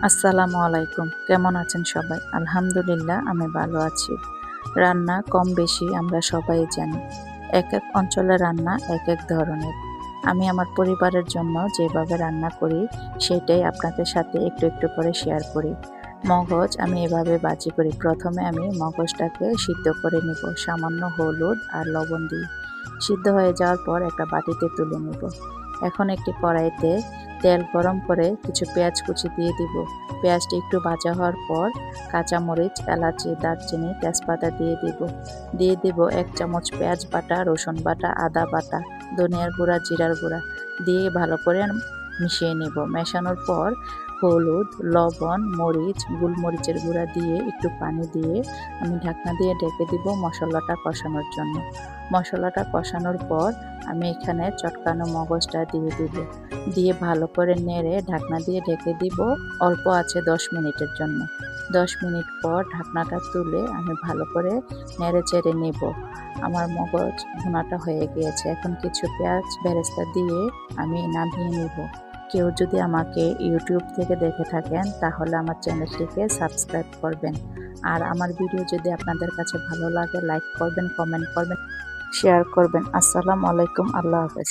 আসসালামু আলাইকুম। কেমন আছেন সবাই? আলহামদুলিল্লাহ আমি ভালো আছি। রান্না কম বেশি আমরা সবাই জানি। একেক অঞ্চলের রান্না একেক ধরনের। আমি আমার পরিবারের জন্য যেভাবে রান্না করি সেটাই আপনাদের সাথে একটু, একটু করে শেয়ার করি। মগজ আমি এভাবে ভাজি করি। প্রথমে আমি মগজটাকে সিদ্ধ করে নিব সামান্য হলুদ আর লবণ দিয়ে। সিদ্ধ হয়ে যাওয়ার পর একটা বাটিতে তুলে নিব। এখন একটি কড়াইতে তেল গরম করে কিছু পেঁয়াজ কুচি দিয়ে দিব। পেঁয়াজটি একটু ভাজা হওয়ার পর কাঁচামরিচ, এলাচি, দারচিনি, তেজপাতা দিয়ে দিব ১ চামচ পেঁয়াজ বাটা, রসুন বাটা, আদা বাটা, ধনিয়ার গুঁড়া, জিরার গুঁড়া দিয়ে ভালো করে মিশিয়ে নিব। মেশানোর পর হলুদ, লবণ, মরিচ, গোলমরিচের গুঁড়া দিয়ে একটু পানি দিয়ে আমি ঢাকনা দিয়ে ঢেকে দিব মশলাটা কষানোর জন্য। মশলাটা কষানোর পর আমি এখানে চটকানো মগজটা দিয়ে দিব। দিয়ে ভালো করে নেড়ে ঢাকনা দিয়ে ঢেকে দিব অল্প আছে ১০ মিনিটের জন্য। ১০ মিনিট পর ঢাকনাটা তুলে আমি ভালো করে নেড়ে চেড়ে নেব। আমার মগজ ভুনাটা হয়ে গিয়েছে। এখন কিছু পেঁয়াজ বেরেস্তা দিয়ে আমি নামিয়ে নিব। কেউ যদি আমাকে ইউটিউব থেকে দেখে থাকেন তাহলে আমার চ্যানেলটিকে সাবস্ক্রাইব করবেন। আর আমার ভিডিও যদি আপনাদের কাছে ভালো লাগে লাইক করবেন, কমেন্ট করবেন, শেয়ার করবেন। আসসালামু আলাইকুম। আল্লাহ হাফেজ।